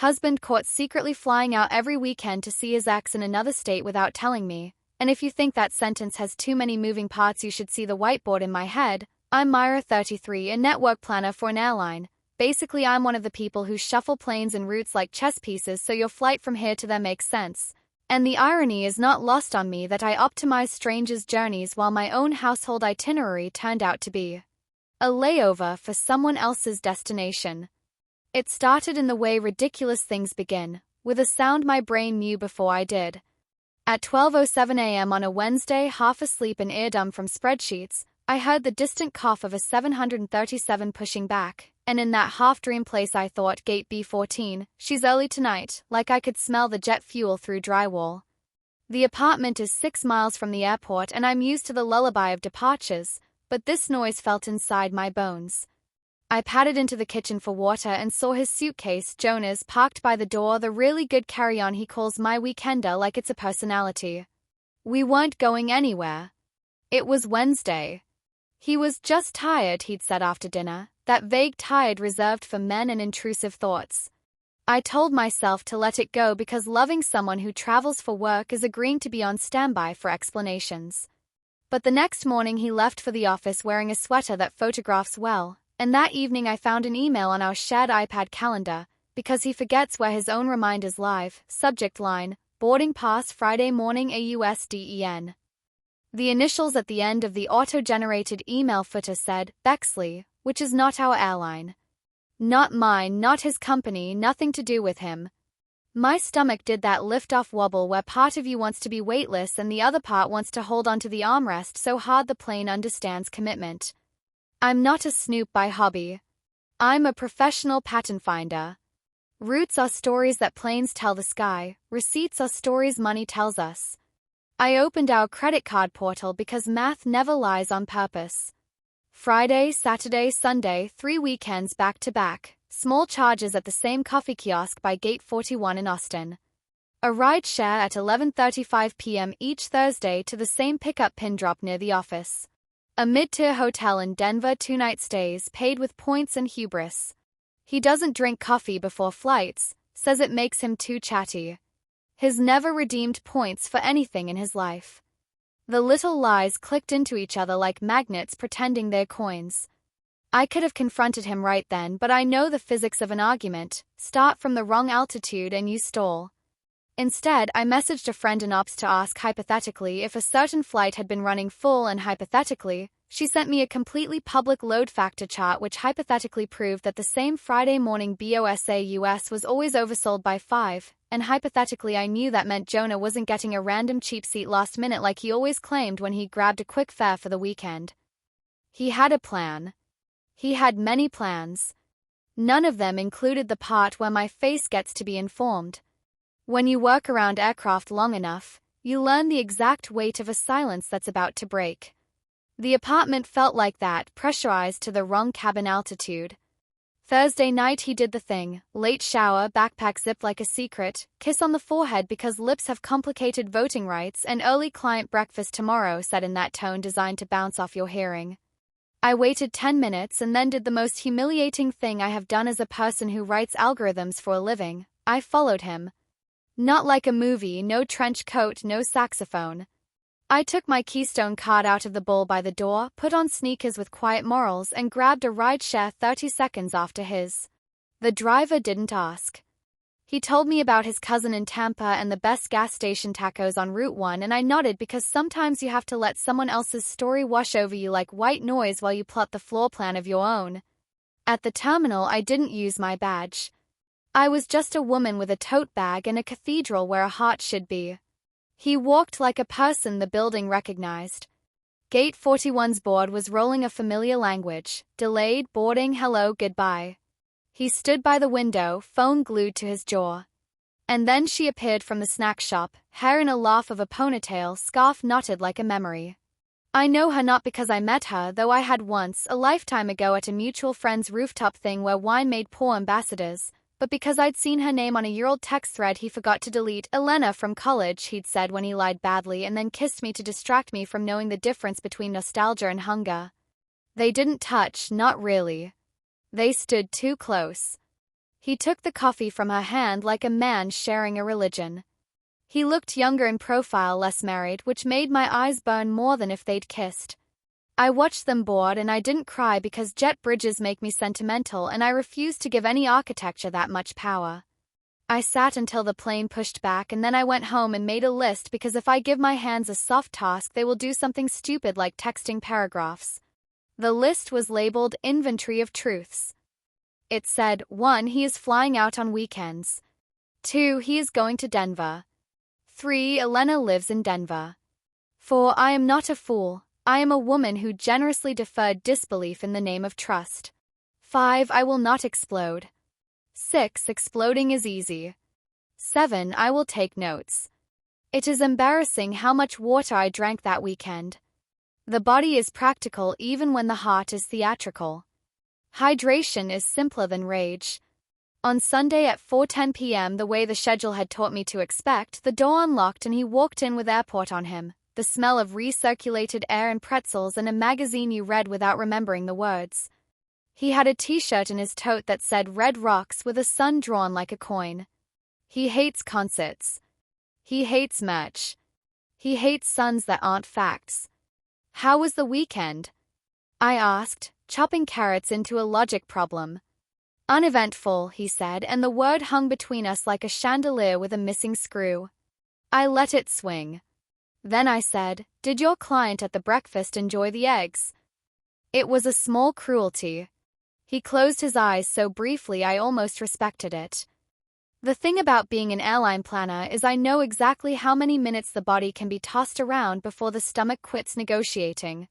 Husband caught secretly flying out every weekend to see his ex in another state without telling me. And if you think that sentence has too many moving parts, you should see the whiteboard in my head. I'm Myra, 33, a network planner for an airline. Basically, I'm one of the people who shuffle planes and routes like chess pieces so your flight from here to there makes sense. And the irony is not lost on me that I optimize strangers' journeys while my own household itinerary turned out to be a layover for someone else's destination. It started in the way ridiculous things begin, with a sound my brain knew before I did. At 12:07 a.m. on a Wednesday, half asleep and eardumb from spreadsheets, I heard the distant cough of a 737 pushing back, and in that half-dream place I thought, Gate B14, she's early tonight, like I could smell the jet fuel through drywall. The apartment is 6 miles from the airport and I'm used to the lullaby of departures, but this noise felt inside my bones. I padded into the kitchen for water and saw his suitcase, Jonas, parked by the door, the really good carry-on he calls my weekender like it's a personality. We weren't going anywhere. It was Wednesday. He was just tired, he'd said after dinner, that vague tired reserved for men and intrusive thoughts. I told myself to let it go because loving someone who travels for work is agreeing to be on standby for explanations. But the next morning he left for the office wearing a sweater that photographs well. And that evening I found an email on our shared iPad calendar, because he forgets where his own reminders live. Subject line, boarding pass Friday morning AUSDEN. The initials at the end of the auto-generated email footer said, Bexley, which is not our airline. Not mine, not his company, nothing to do with him. My stomach did that lift-off wobble where part of you wants to be weightless and the other part wants to hold onto the armrest so hard the plane understands commitment. I'm not a snoop by hobby. I'm a professional pattern finder. Routes are stories that planes tell the sky, receipts are stories money tells us. I opened our credit card portal because math never lies on purpose. Friday, Saturday, Sunday, 3 weekends back to back, small charges at the same coffee kiosk by Gate 41 in Austin. A ride share at 11:35 p.m. each Thursday to the same pickup pin drop near the office. A mid-tier hotel in Denver, 2-night stays paid with points and hubris. He doesn't drink coffee before flights, says it makes him too chatty. He's never redeemed points for anything in his life. The little lies clicked into each other like magnets pretending they're coins. I could have confronted him right then, but I know the physics of an argument. Start from the wrong altitude and you stall. Instead, I messaged a friend in ops to ask hypothetically if a certain flight had been running full, and hypothetically, she sent me a completely public load factor chart which hypothetically proved that the same Friday morning BOSA US was always oversold by 5, and hypothetically I knew that meant Jonah wasn't getting a random cheap seat last minute like he always claimed when he grabbed a quick fare for the weekend. He had a plan. He had many plans. None of them included the part where my face gets to be informed. When you work around aircraft long enough, you learn the exact weight of a silence that's about to break. The apartment felt like that, pressurized to the wrong cabin altitude. Thursday night he did the thing, late shower, backpack zipped like a secret, kiss on the forehead because lips have complicated voting rights, and early client breakfast tomorrow, said in that tone designed to bounce off your hearing. I waited 10 minutes and then did the most humiliating thing I have done as a person who writes algorithms for a living. I followed him. Not like a movie, no trench coat, no saxophone. I took my Keystone card out of the bowl by the door, put on sneakers with quiet morals, and grabbed a rideshare 30 seconds after his. The driver didn't ask. He told me about his cousin in Tampa and the best gas station tacos on Route 1, and I nodded because sometimes you have to let someone else's story wash over you like white noise while you plot the floor plan of your own. At the terminal, I didn't use my badge. I was just a woman with a tote bag and a cathedral where a heart should be. He walked like a person the building recognized. Gate 41's board was rolling a familiar language. Delayed boarding, hello, goodbye. He stood by the window, phone glued to his jaw. And then she appeared from the snack shop, hair in a loft of a ponytail, scarf knotted like a memory. I know her not because I met her, though I had once, a lifetime ago, at a mutual friend's rooftop thing where wine made poor ambassadors, but because I'd seen her name on a year-old text thread he forgot to delete. Elena from college, he'd said when he lied badly and then kissed me to distract me from knowing the difference between nostalgia and hunger. They didn't touch, not really. They stood too close. He took the coffee from her hand like a man sharing a religion. He looked younger in profile, less married, which made my eyes burn more than if they'd kissed. I watched them board, and I didn't cry because jet bridges make me sentimental, and I refused to give any architecture that much power. I sat until the plane pushed back, and then I went home and made a list, because if I give my hands a soft task, they will do something stupid like texting paragraphs. The list was labeled Inventory of Truths. It said, 1. He is flying out on weekends. 2. He is going to Denver. 3. Elena lives in Denver. 4. I am not a fool. I am a woman who generously deferred disbelief in the name of trust. 5. I will not explode. 6. Exploding is easy. 7. I will take notes. It is embarrassing how much water I drank that weekend. The body is practical even when the heart is theatrical. Hydration is simpler than rage. On Sunday at 4:10 p.m., the way the schedule had taught me to expect, the door unlocked and he walked in with airport on him, the smell of recirculated air and pretzels and a magazine you read without remembering the words. He had a t-shirt in his tote that said Red Rocks with a sun drawn like a coin. He hates concerts. He hates merch. He hates suns that aren't facts. How was the weekend? I asked, chopping carrots into a logic problem. Uneventful, he said, and the word hung between us like a chandelier with a missing screw. I let it swing. Then I said, did your client at the breakfast enjoy the eggs? It was a small cruelty. He closed his eyes so briefly I almost respected it. The thing about being an airline planner is I know exactly how many minutes the body can be tossed around before the stomach quits negotiating.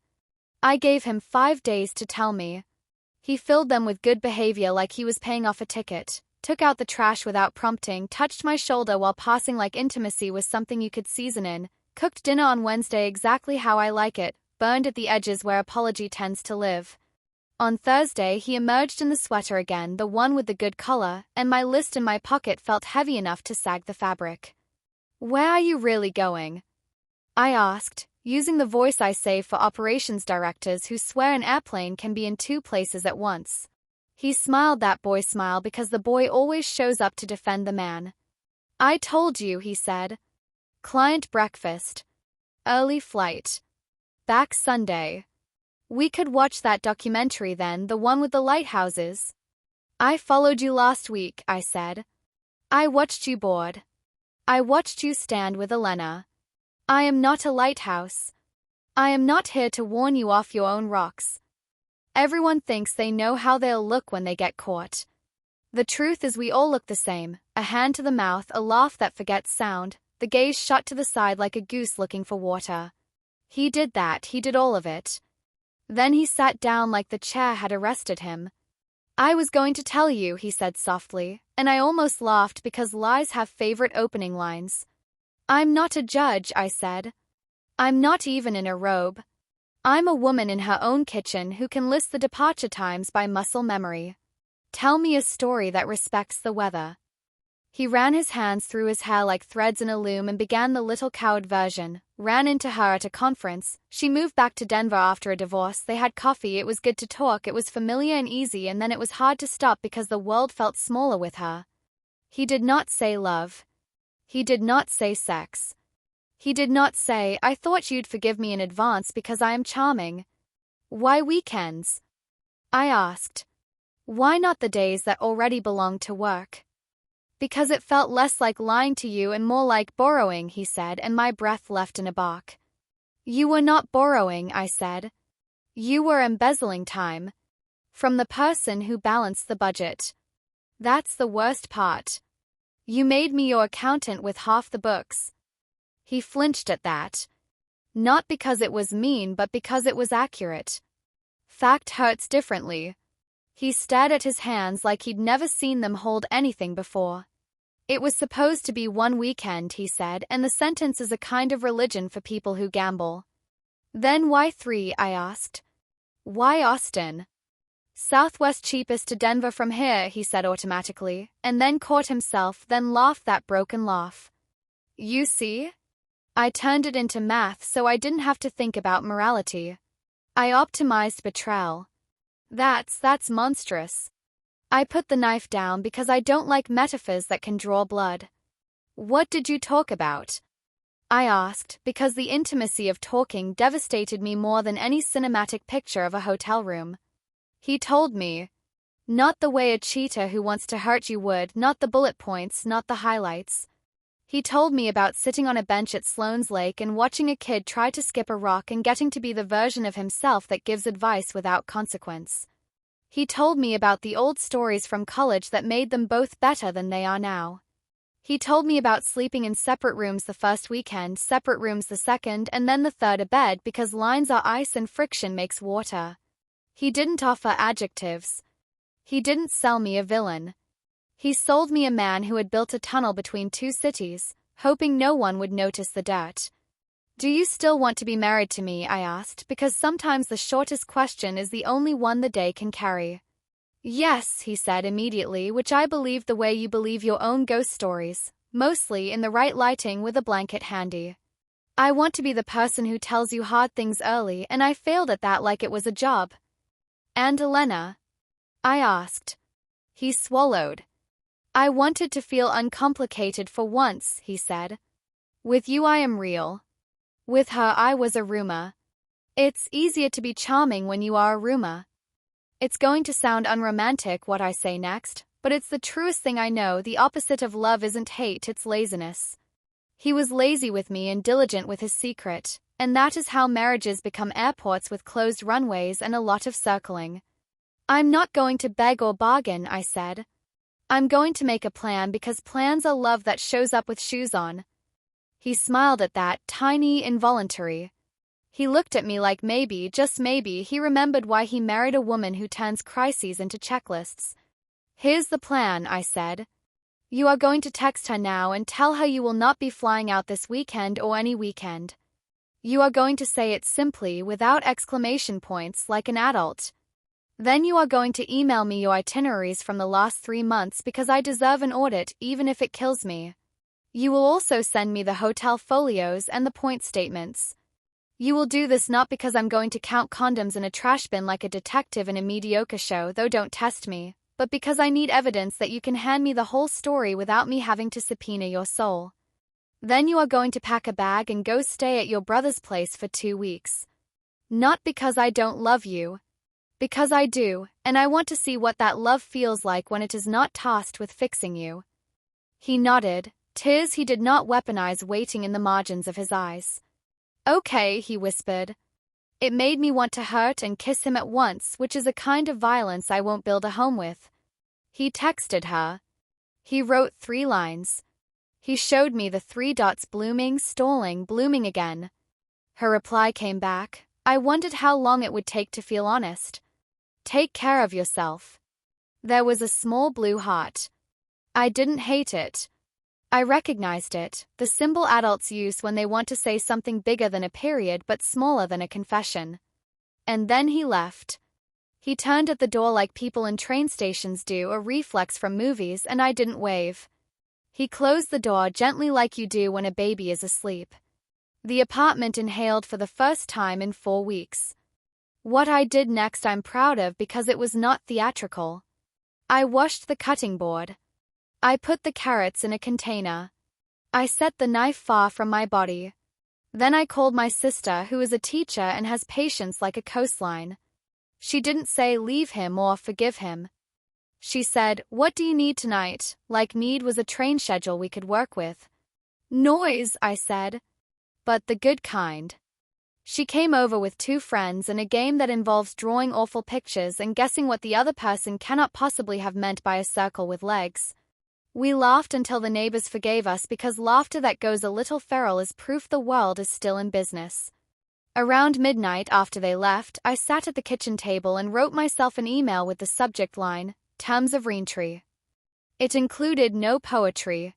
I gave him 5 days to tell me. He filled them with good behavior like he was paying off a ticket, took out the trash without prompting, touched my shoulder while passing like intimacy was something you could season in, cooked dinner on Wednesday exactly how I like it, burned at the edges where apology tends to live. On Thursday, he emerged in the sweater again, the one with the good color, and my list in my pocket felt heavy enough to sag the fabric. Where are you really going? I asked, using the voice I save for operations directors who swear an airplane can be in 2 places at once. He smiled that boy smile because the boy always shows up to defend the man. I told you, he said. Client breakfast. Early flight. Back Sunday. We could watch that documentary then, the one with the lighthouses. I followed you last week, I said. I watched you board. I watched you stand with Elena. I am not a lighthouse. I am not here to warn you off your own rocks. Everyone thinks they know how they'll look when they get caught. The truth is we all look the same, a hand to the mouth, a laugh that forgets sound, the gaze shot to the side like a goose looking for water. He did that, he did all of it. Then he sat down like the chair had arrested him. I was going to tell you, he said softly, and I almost laughed because lies have favorite opening lines. I'm not a judge, I said. I'm not even in a robe. I'm a woman in her own kitchen who can list the departure times by muscle memory. Tell me a story that respects the weather. He ran his hands through his hair like threads in a loom and began the little cowed version. Ran into her at a conference. She moved back to Denver after a divorce. They had coffee. It was good to talk. It was familiar and easy, and then it was hard to stop because the world felt smaller with her. He did not say love. He did not say sex. He did not say, I thought you'd forgive me in advance because I am charming. Why weekends? I asked. Why not the days that already belonged to work? Because it felt less like lying to you and more like borrowing, he said, and my breath left in a balk. You were not borrowing, I said. You were embezzling time. From the person who balanced the budget. That's the worst part. You made me your accountant with half the books. He flinched at that. Not because it was mean, but because it was accurate. Fact hurts differently. He stared at his hands like he'd never seen them hold anything before. It was supposed to be one weekend, he said, and the sentence is a kind of religion for people who gamble. Then why 3? I asked. Why Austin? Southwest cheapest to Denver from here, he said automatically, and then caught himself, then laughed that broken laugh. You see? I turned it into math so I didn't have to think about morality. I optimized betrayal. That's monstrous. I put the knife down because I don't like metaphors that can draw blood. What did you talk about? I asked, because the intimacy of talking devastated me more than any cinematic picture of a hotel room. He told me. Not the way a cheater who wants to hurt you would, not the bullet points, not the highlights. He told me about sitting on a bench at Sloan's Lake and watching a kid try to skip a rock and getting to be the version of himself that gives advice without consequence. He told me about the old stories from college that made them both better than they are now. He told me about sleeping in separate rooms the first weekend, separate rooms the second, and then the third a bed because lines are ice and friction makes water. He didn't offer adjectives. He didn't sell me a villain. He sold me a man who had built a tunnel between two cities, hoping no one would notice the dirt. Do you still want to be married to me? I asked, because sometimes the shortest question is the only one the day can carry. Yes, he said immediately, which I believed the way you believe your own ghost stories, mostly in the right lighting with a blanket handy. I want to be the person who tells you hard things early, and I failed at that like it was a job. And Elena? I asked. He swallowed. I wanted to feel uncomplicated for once, he said. With you I am real. With her I was a rumor. It's easier to be charming when you are a rumor. It's going to sound unromantic what I say next, but it's the truest thing I know. The opposite of love isn't hate, it's laziness. He was lazy with me and diligent with his secret, and that is how marriages become airports with closed runways and a lot of circling. I'm not going to beg or bargain, I said. I'm going to make a plan because plans are love that shows up with shoes on. He smiled at that, tiny, involuntary. He looked at me like maybe, just maybe, he remembered why he married a woman who turns crises into checklists. Here's the plan, I said. You are going to text her now and tell her you will not be flying out this weekend or any weekend. You are going to say it simply, without exclamation points, like an adult. Then you are going to email me your itineraries from the last 3 months because I deserve an audit even if it kills me. You will also send me the hotel folios and the point statements. You will do this not because I'm going to count condoms in a trash bin like a detective in a mediocre show, though don't test me, but because I need evidence that you can hand me the whole story without me having to subpoena your soul. Then you are going to pack a bag and go stay at your brother's place for 2 weeks. Not because I don't love you. Because I do, and I want to see what that love feels like when it is not tasked with fixing you. He nodded, tears he did not weaponize waiting in the margins of his eyes. Okay, he whispered. It made me want to hurt and kiss him at once, which is a kind of violence I won't build a home with. He texted her. He wrote 3 lines. He showed me the 3 dots blooming, stalling, blooming again. Her reply came back. I wondered how long it would take to feel honest. Take care of yourself. There was a small blue heart. I didn't hate it. I recognized it, the symbol adults use when they want to say something bigger than a period but smaller than a confession. And then he left. He turned at the door like people in train stations do, a reflex from movies, and I didn't wave. He closed the door gently like you do when a baby is asleep. The apartment inhaled for the first time in 4 weeks. What I did next I'm proud of because it was not theatrical. I washed the cutting board. I put the carrots in a container. I set the knife far from my body. Then I called my sister, who is a teacher and has patience like a coastline. She didn't say leave him or forgive him. She said, what do you need tonight? Like need was a train schedule we could work with. Noise, I said. But the good kind. She came over with 2 friends and a game that involves drawing awful pictures and guessing what the other person cannot possibly have meant by a circle with legs. We laughed until the neighbors forgave us because laughter that goes a little feral is proof the world is still in business. Around midnight after they left, I sat at the kitchen table and wrote myself an email with the subject line, Terms of Reentry. It included no poetry.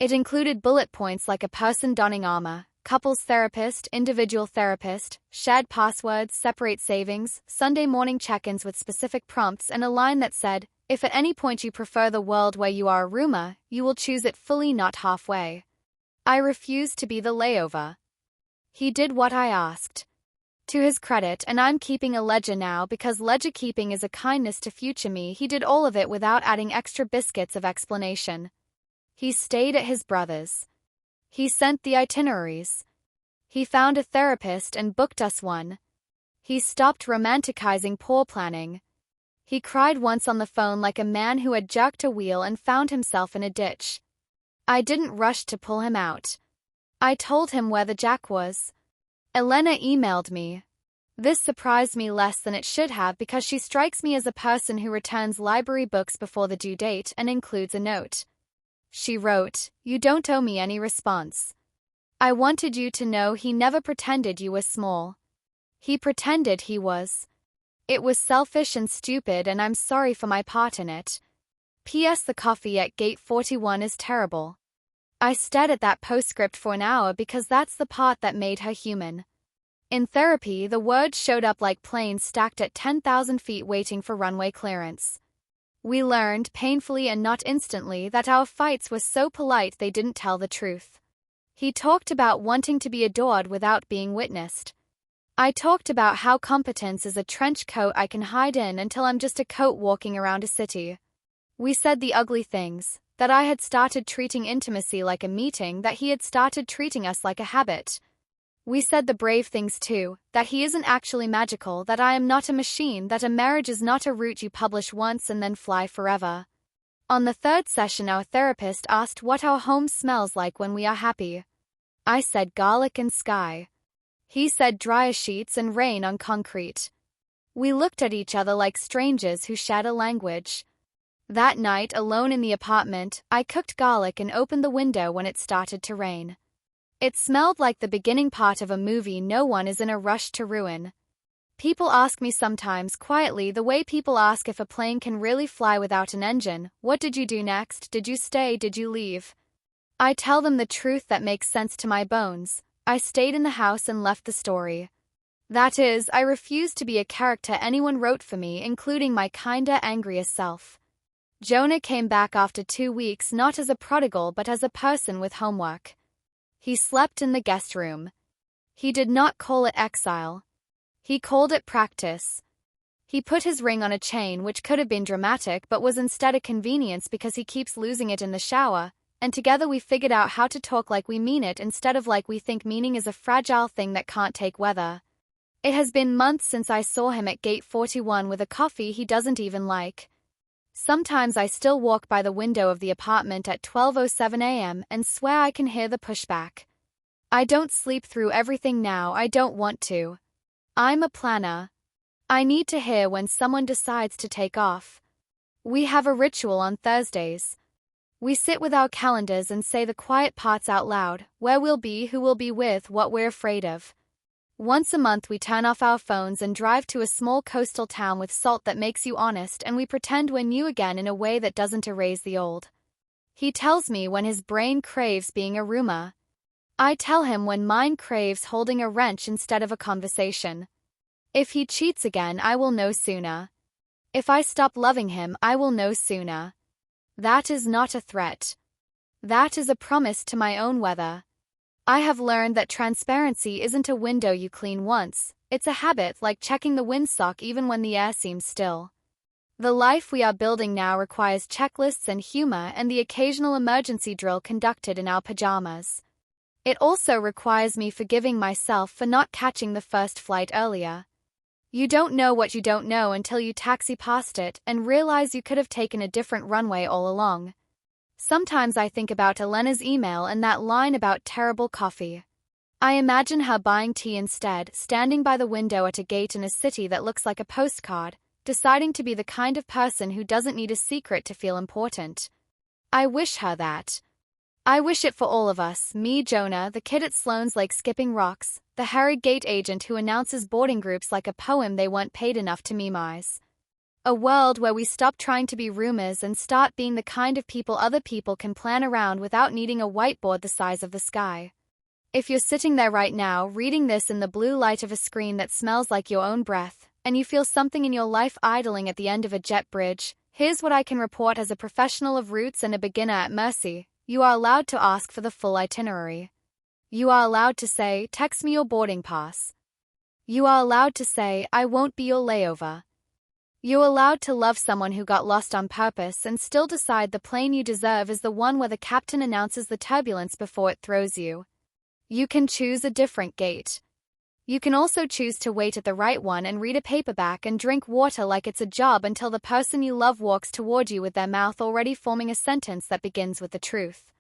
It included bullet points like a person donning armor. Couples therapist, individual therapist, shared passwords, separate savings, Sunday morning check-ins with specific prompts, and a line that said, if at any point you prefer the world where you are a rumor, you will choose it fully, not halfway. I refused to be the layover. He did what I asked. To his credit, and I'm keeping a ledger now because ledger keeping is a kindness to future me, he did all of it without adding extra biscuits of explanation. He stayed at his brother's. He sent the itineraries. He found a therapist and booked us one. He stopped romanticizing poor planning. He cried once on the phone like a man who had jerked a wheel and found himself in a ditch. I didn't rush to pull him out. I told him where the jack was. Elena emailed me. This surprised me less than it should have because she strikes me as a person who returns library books before the due date and includes a note. She wrote, "You don't owe me any response. I wanted you to know he never pretended you were small. He pretended he was. It was selfish and stupid and I'm sorry for my part in it. P.S. The coffee at gate 41 is terrible." I stared at that postscript for an hour because that's the part that made her human. In therapy, the words showed up like planes stacked at 10,000 feet waiting for runway clearance. We learned, painfully and not instantly, that our fights were so polite they didn't tell the truth. He talked about wanting to be adored without being witnessed. I talked about how competence is a trench coat I can hide in until I'm just a coat walking around a city. We said the ugly things, that I had started treating intimacy like a meeting, that he had started treating us like a habit. We said the brave things too, that he isn't actually magical, that I am not a machine, that a marriage is not a route you publish once and then fly forever. On the third session, our therapist asked what our home smells like when we are happy. I said garlic and sky. He said dryer sheets and rain on concrete. We looked at each other like strangers who shared a language. That night, alone in the apartment, I cooked garlic and opened the window when it started to rain. It smelled like the beginning part of a movie no one is in a rush to ruin. People ask me sometimes, quietly, the way people ask if a plane can really fly without an engine, "What did you do next? Did you stay? Did you leave?" I tell them the truth that makes sense to my bones. I stayed in the house and left the story. That is, I refused to be a character anyone wrote for me, including my kinda angriest self. Jonah came back after 2 weeks, not as a prodigal but as a person with homework. He slept in the guest room. He did not call it exile. He called it practice. He put his ring on a chain, which could have been dramatic but was instead a convenience because he keeps losing it in the shower, and together we figured out how to talk like we mean it instead of like we think meaning is a fragile thing that can't take weather. It has been months since I saw him at gate 41 with a coffee he doesn't even like. Sometimes I still walk by the window of the apartment at 12:07 a.m. and swear I can hear the pushback. I don't sleep through everything now, I don't want to. I'm a planner. I need to hear when someone decides to take off. We have a ritual on Thursdays. We sit with our calendars and say the quiet parts out loud, where we'll be, who we'll be with, what we're afraid of. Once a month we turn off our phones and drive to a small coastal town with salt that makes you honest, and we pretend we're new again in a way that doesn't erase the old. He tells me when his brain craves being a rumor. I tell him when mine craves holding a wrench instead of a conversation. If he cheats again, I will know sooner. If I stop loving him, I will know sooner. That is not a threat. That is a promise to my own weather. I have learned that transparency isn't a window you clean once, it's a habit, like checking the windsock even when the air seems still. The life we are building now requires checklists and humor and the occasional emergency drill conducted in our pajamas. It also requires me forgiving myself for not catching the first flight earlier. You don't know what you don't know until you taxi past it and realize you could have taken a different runway all along. Sometimes I think about Elena's email and that line about terrible coffee. I imagine her buying tea instead, standing by the window at a gate in a city that looks like a postcard, deciding to be the kind of person who doesn't need a secret to feel important. I wish her that. I wish it for all of us, me, Jonah, the kid at Sloan's Lake skipping rocks, the harried gate agent who announces boarding groups like a poem they weren't paid enough to memorize. A world where we stop trying to be rumors and start being the kind of people other people can plan around without needing a whiteboard the size of the sky. If you're sitting there right now, reading this in the blue light of a screen that smells like your own breath, and you feel something in your life idling at the end of a jet bridge, here's what I can report as a professional of routes and a beginner at Mercy. You are allowed to ask for the full itinerary. You are allowed to say, "Text me your boarding pass." You are allowed to say, I won't be your layover. You're allowed to love someone who got lost on purpose and still decide the plane you deserve is the one where the captain announces the turbulence before it throws you. You can choose a different gate. You can also choose to wait at the right one and read a paperback and drink water like it's a job until the person you love walks toward you with their mouth already forming a sentence that begins with the truth.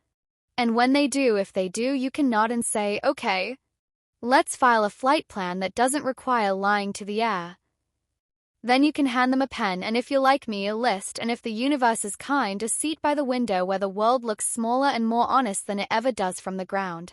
And when they do, if they do, you can nod and say, okay, let's file a flight plan that doesn't require lying to the air. Then you can hand them a pen and, if you're like me, a list, and if the universe is kind, a seat by the window where the world looks smaller and more honest than it ever does from the ground.